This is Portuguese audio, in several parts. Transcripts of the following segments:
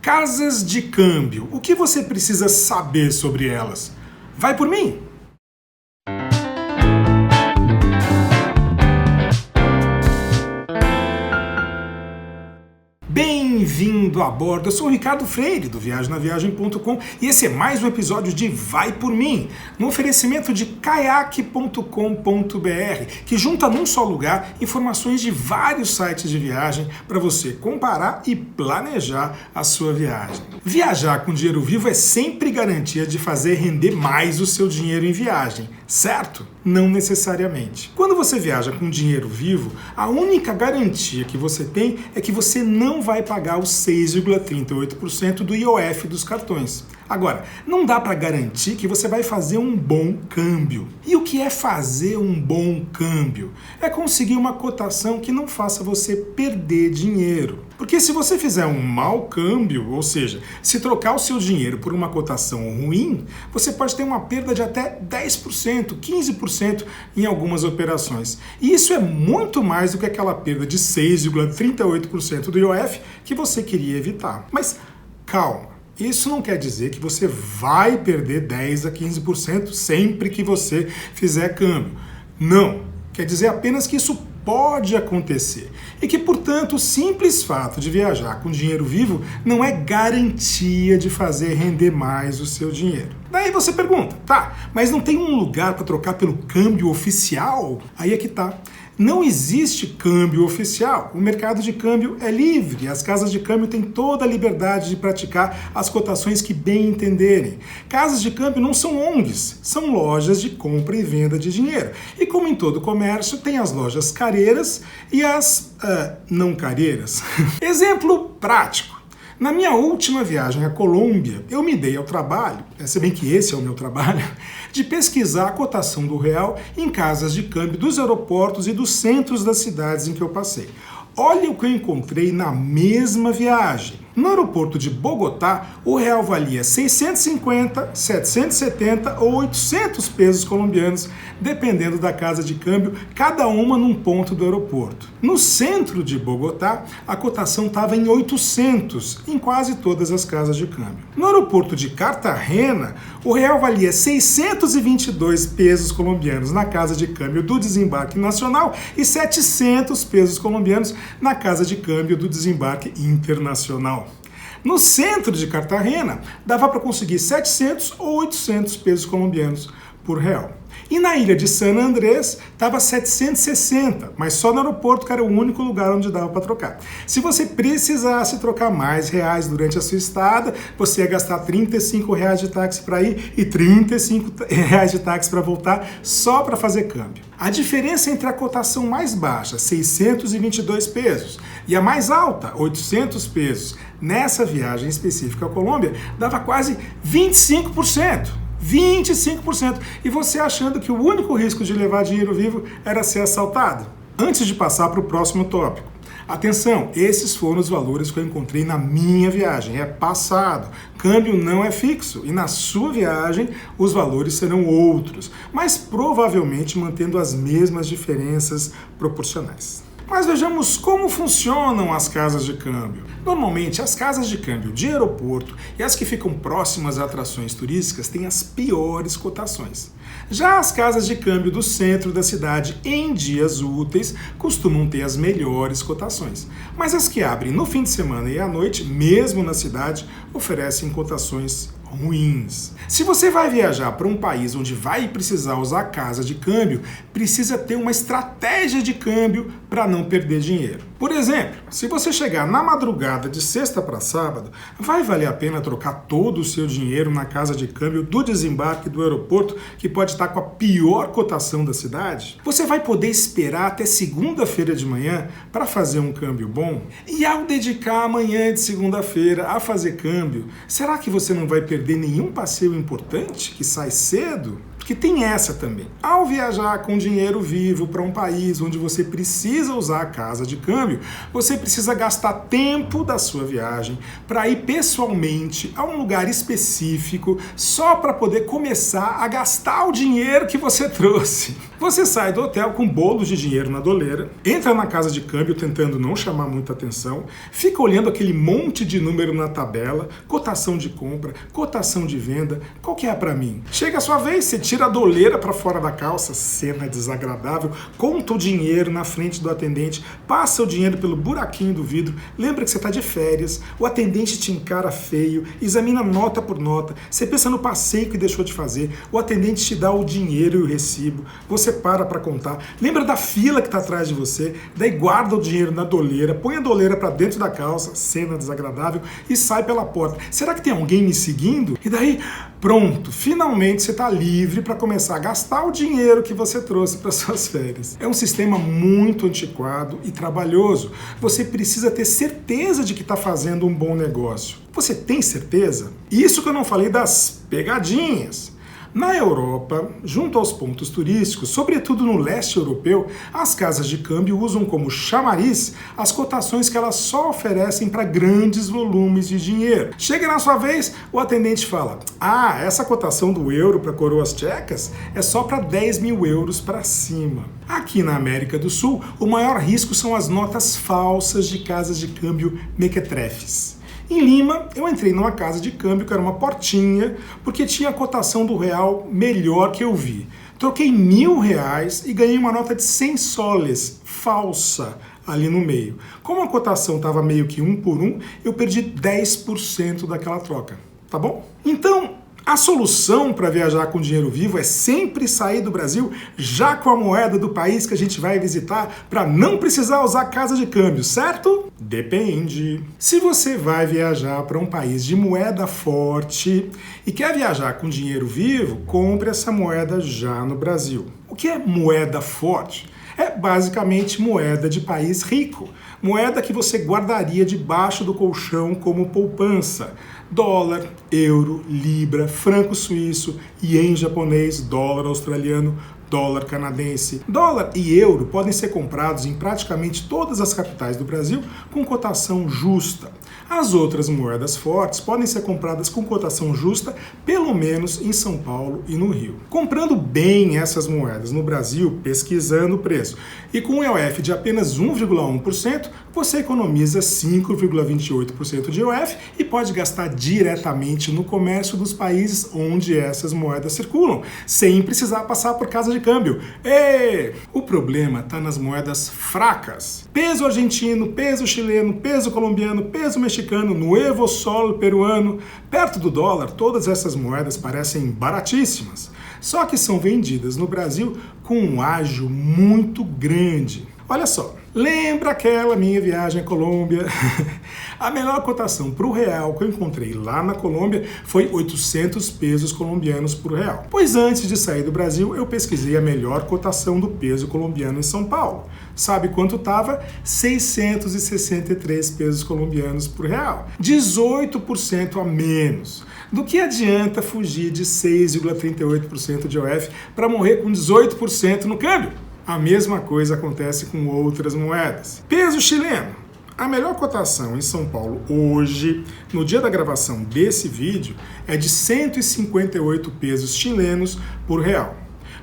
Casas de câmbio. O que você precisa saber sobre elas? Vai por mim! Bem-vindo a bordo, eu sou o Ricardo Freire do viagemnaviagem.com e esse é mais um episódio de Vai por Mim, no oferecimento de kayak.com.br, que junta num só lugar informações de vários sites de viagem para você comparar e planejar a sua viagem. Viajar com dinheiro vivo é sempre garantia de fazer render mais o seu dinheiro em viagem, certo? Não necessariamente. Quando você viaja com dinheiro vivo, a única garantia que você tem é que você não vai pagar os 6,38% do IOF dos cartões. Agora, não dá para garantir que você vai fazer um bom câmbio. E o que é fazer um bom câmbio? É conseguir uma cotação que não faça você perder dinheiro. Porque se você fizer um mau câmbio, ou seja, se trocar o seu dinheiro por uma cotação ruim, você pode ter uma perda de até 10%, 15% em algumas operações. E isso é muito mais do que aquela perda de 6,38% do IOF que você queria evitar. Mas calma. Isso não quer dizer que você vai perder 10 a 15% sempre que você fizer câmbio. Não. Quer dizer apenas que isso pode acontecer. E que, portanto, o simples fato de viajar com dinheiro vivo não é garantia de fazer render mais o seu dinheiro. Daí você pergunta, tá, mas não tem um lugar para trocar pelo câmbio oficial? Aí é que tá. Não existe câmbio oficial. O mercado de câmbio é livre. As casas de câmbio têm toda a liberdade de praticar as cotações que bem entenderem. Casas de câmbio não são ONGs, são lojas de compra e venda de dinheiro. E como em todo comércio, tem as lojas careiras e as não careiras. Exemplo prático. Na minha última viagem à Colômbia, eu me dei ao trabalho, se bem que esse é o meu trabalho, de pesquisar a cotação do real em casas de câmbio dos aeroportos e dos centros das cidades em que eu passei. Olha o que eu encontrei na mesma viagem. No aeroporto de Bogotá, o real valia 650, 770 ou 800 pesos colombianos, dependendo da casa de câmbio, cada uma num ponto do aeroporto. No centro de Bogotá, a cotação estava em 800, em quase todas as casas de câmbio. No aeroporto de Cartagena, o real valia 622 pesos colombianos na casa de câmbio do desembarque nacional e 700 pesos colombianos na casa de câmbio do desembarque internacional. No centro de Cartagena, dava para conseguir 700 ou 800 pesos colombianos por real. E na ilha de San Andrés, estava 760, mas só no aeroporto, que era o único lugar onde dava para trocar. Se você precisasse trocar mais reais durante a sua estada, você ia gastar R$35 de táxi para ir e R$35 de táxi para voltar, só para fazer câmbio. A diferença entre a cotação mais baixa, 622 pesos, e a mais alta, 800 pesos, nessa viagem específica à Colômbia, dava quase 25%. 25%. E você achando que o único risco de levar dinheiro vivo era ser assaltado? Antes de passar para o próximo tópico, atenção, esses foram os valores que eu encontrei na minha viagem. É passado. Câmbio não é fixo e na sua viagem os valores serão outros, mas provavelmente mantendo as mesmas diferenças proporcionais. Mas vejamos como funcionam as casas de câmbio. Normalmente, as casas de câmbio de aeroporto e as que ficam próximas a atrações turísticas têm as piores cotações. Já as casas de câmbio do centro da cidade em dias úteis costumam ter as melhores cotações. Mas as que abrem no fim de semana e à noite, mesmo na cidade, oferecem cotações ruins. Se você vai viajar para um país onde vai precisar usar casa de câmbio, precisa ter uma estratégia de câmbio para não perder dinheiro. Por exemplo, se você chegar na madrugada de sexta para sábado, vai valer a pena trocar todo o seu dinheiro na casa de câmbio do desembarque do aeroporto, que pode estar com a pior cotação da cidade? Você vai poder esperar até segunda-feira de manhã para fazer um câmbio bom? E ao dedicar a manhã de segunda-feira a fazer câmbio, será que você não vai perder nenhum passeio importante que sai cedo? Porque tem essa também. Ao viajar com dinheiro vivo para um país onde você precisa usar a casa de câmbio, você precisa gastar tempo da sua viagem para ir pessoalmente a um lugar específico só para poder começar a gastar o dinheiro que você trouxe. Você sai do hotel com bolos de dinheiro na doleira, entra na casa de câmbio tentando não chamar muita atenção, fica olhando aquele monte de número na tabela, cotação de compra, cotação de venda, qual que é para mim? Chega a sua vez, você tira a doleira para fora da calça, cena desagradável, conta o dinheiro na frente do atendente, passa o dinheiro pelo buraquinho do vidro, lembra que você está de férias, o atendente te encara feio, examina nota por nota, você pensa no passeio que deixou de fazer, o atendente te dá o dinheiro e o recibo, você para contar, lembra da fila que está atrás de você, daí guarda o dinheiro na doleira, põe a doleira para dentro da calça, cena desagradável, e sai pela porta. Será que tem alguém me seguindo? E daí, pronto, finalmente você está livre para começar a gastar o dinheiro que você trouxe para suas férias. É um sistema muito antiquado e trabalhoso. Você precisa ter certeza de que está fazendo um bom negócio. Você tem certeza? Isso que eu não falei das pegadinhas. Na Europa, junto aos pontos turísticos, sobretudo no leste europeu, as casas de câmbio usam como chamariz as cotações que elas só oferecem para grandes volumes de dinheiro. Chega na sua vez, o atendente fala: ah, essa cotação do euro para coroas tchecas é só para 10 mil euros para cima. Aqui na América do Sul, o maior risco são as notas falsas de casas de câmbio mequetrefes. Em Lima, eu entrei numa casa de câmbio que era uma portinha, porque tinha a cotação do real melhor que eu vi. Troquei R$1.000 e ganhei uma nota de 100 soles, falsa, ali no meio. Como a cotação estava meio que 1 por 1, eu perdi 10% daquela troca, tá bom? Então, a solução para viajar com dinheiro vivo é sempre sair do Brasil já com a moeda do país que a gente vai visitar para não precisar usar casa de câmbio, certo? Depende. Se você vai viajar para um país de moeda forte e quer viajar com dinheiro vivo, compre essa moeda já no Brasil. O que é moeda forte? É basicamente moeda de país rico, moeda que você guardaria debaixo do colchão como poupança. Dólar, euro, libra, franco suíço, ien japonês, dólar australiano, dólar canadense. Dólar e euro podem ser comprados em praticamente todas as capitais do Brasil com cotação justa. As outras moedas fortes podem ser compradas com cotação justa, pelo menos em São Paulo e no Rio. Comprando bem essas moedas no Brasil, pesquisando o preço, e com um IOF de apenas 1,1%, você economiza 5,28% de IOF e pode gastar diretamente no comércio dos países onde essas moedas circulam, sem precisar passar por casa de câmbio. O problema está nas moedas fracas. Peso argentino, peso chileno, peso colombiano, peso mexicano, nuevo sol peruano. Perto do dólar, todas essas moedas parecem baratíssimas, só que são vendidas no Brasil com um ágio muito grande. Olha só, lembra aquela minha viagem à Colômbia? A melhor cotação para o real que eu encontrei lá na Colômbia foi 800 pesos colombianos por real. Pois antes de sair do Brasil, eu pesquisei a melhor cotação do peso colombiano em São Paulo. Sabe quanto estava? 663 pesos colombianos por real. 18% a menos. Do que adianta fugir de 6,38% de IOF para morrer com 18% no câmbio? A mesma coisa acontece com outras moedas. Peso chileno. A melhor cotação em São Paulo hoje, no dia da gravação desse vídeo, é de 158 pesos chilenos por real.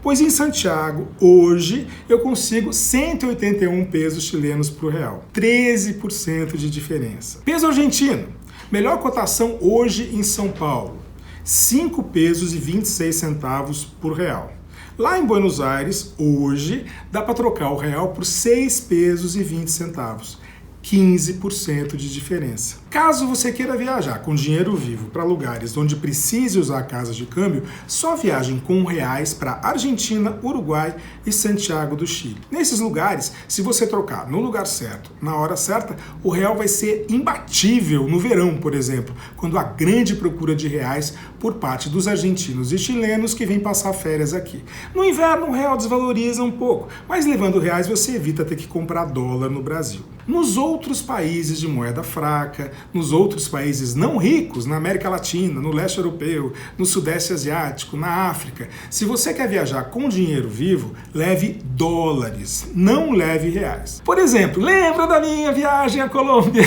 Pois em Santiago, hoje, eu consigo 181 pesos chilenos por real. 13% de diferença. Peso argentino. Melhor cotação hoje em São Paulo. 5 pesos e 26 centavos por real. Lá em Buenos Aires, hoje, dá para trocar o real por 6 pesos e 20 centavos. 15% de diferença. Caso você queira viajar com dinheiro vivo para lugares onde precise usar casas de câmbio, só viajem com reais para Argentina, Uruguai e Santiago do Chile. Nesses lugares, se você trocar no lugar certo, na hora certa, o real vai ser imbatível no verão, por exemplo, quando há grande procura de reais por parte dos argentinos e chilenos que vêm passar férias aqui. No inverno, o real desvaloriza um pouco, mas levando reais você evita ter que comprar dólar no Brasil. Nos outros países de moeda fraca, nos outros países não ricos, na América Latina, no leste europeu, no sudeste asiático, na África, se você quer viajar com dinheiro vivo, leve dólares, não leve reais. Por exemplo, lembra da minha viagem à Colômbia?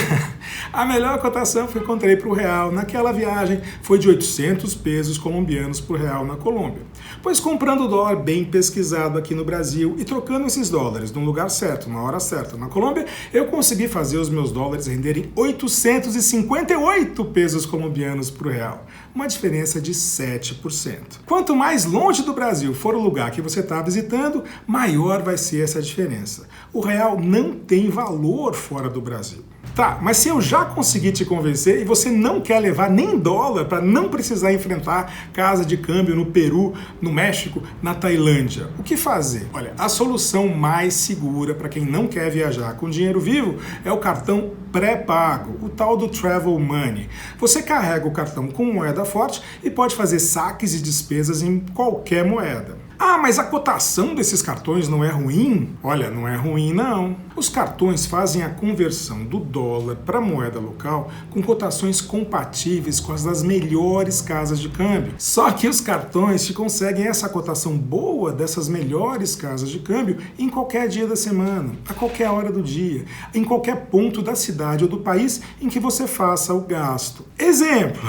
A melhor cotação que eu encontrei para o real naquela viagem foi de 800 pesos colombianos por real na Colômbia. Pois comprando o dólar bem pesquisado aqui no Brasil e trocando esses dólares no lugar certo, na hora certa na Colômbia, eu consegui fazer os meus dólares renderem 858 pesos colombianos por real. Uma diferença de 7%. Quanto mais longe do Brasil for o lugar que você está visitando, maior vai ser essa diferença. O real não tem valor fora do Brasil. Tá, mas se eu já consegui te convencer e você não quer levar nem dólar para não precisar enfrentar casa de câmbio no Peru, no México, na Tailândia, o que fazer? Olha, a solução mais segura para quem não quer viajar com dinheiro vivo é o cartão pré-pago, o tal do Travel Money. Você carrega o cartão com moeda forte e pode fazer saques e despesas em qualquer moeda. Ah, mas a cotação desses cartões não é ruim? Olha, não é ruim não. Os cartões fazem a conversão do dólar para moeda local com cotações compatíveis com as das melhores casas de câmbio. Só que os cartões te conseguem essa cotação boa dessas melhores casas de câmbio em qualquer dia da semana, a qualquer hora do dia, em qualquer ponto da cidade ou do país em que você faça o gasto. Exemplo!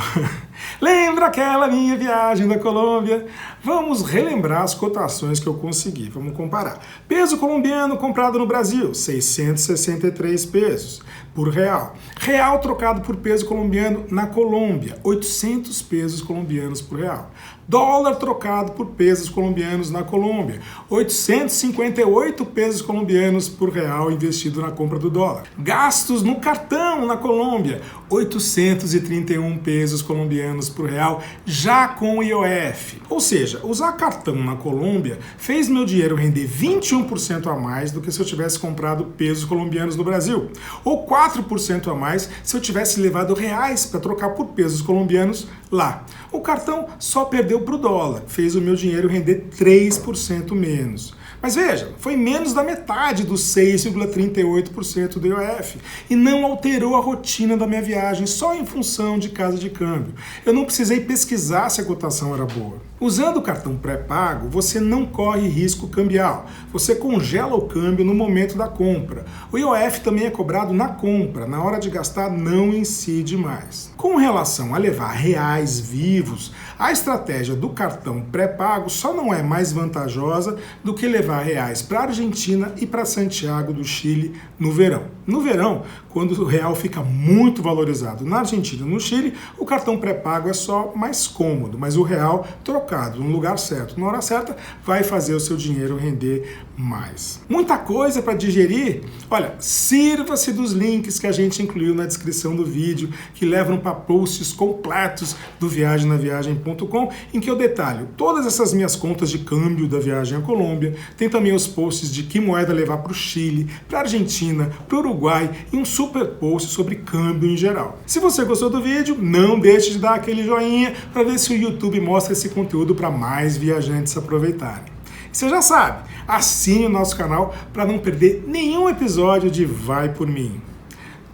Lembra aquela minha viagem da Colômbia? Vamos relembrar as cotações que eu consegui. Vamos comparar. Peso colombiano comprado no Brasil, 663 pesos por real. Real trocado por peso colombiano na Colômbia, 800 pesos colombianos por real. Dólar trocado por pesos colombianos na Colômbia, 858 pesos colombianos por real investido na compra do dólar. Gastos no cartão na Colômbia, 831 pesos colombianos por real, já com o IOF. Ou seja, usar cartão na Colômbia fez meu dinheiro render 21% a mais do que se eu tivesse comprado pesos colombianos no Brasil, ou 4% a mais se eu tivesse levado reais para trocar por pesos colombianos lá. O cartão só perdeu para o dólar, fez o meu dinheiro render 3% menos. Mas veja, foi menos da metade dos 6,38% do IOF e não alterou a rotina da minha viagem só em função de casa de câmbio. Eu não precisei pesquisar se a cotação era boa. Usando o cartão pré-pago, você não corre risco cambial. Você congela o câmbio no momento da compra. O IOF também é cobrado na compra, na hora de gastar não incide mais. Com relação a levar reais vivos, a estratégia do cartão pré-pago só não é mais vantajosa do que levar reais para a Argentina e para Santiago do Chile no verão. No verão, quando o real fica muito valorizado na Argentina e no Chile, o cartão pré-pago é só mais cômodo, mas o real trocado no lugar certo, na hora certa, vai fazer o seu dinheiro render mais. Muita coisa para digerir? Olha, sirva-se dos links que a gente incluiu na descrição do vídeo, que levam para posts completos do viagemnaviagem.com, em que eu detalho todas essas minhas contas de câmbio da viagem à Colômbia, tem também os posts de que moeda levar para o Chile, para a Argentina, para o Uruguai e um super post sobre câmbio em geral. Se você gostou do vídeo, não deixe de dar aquele joinha para ver se o YouTube mostra esse conteúdo para mais viajantes aproveitarem. Você já sabe, assine o nosso canal para não perder nenhum episódio de Vai Por Mim.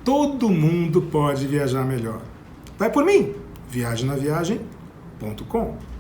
Todo mundo pode viajar melhor. Vai por mim! viagemnaviagem.com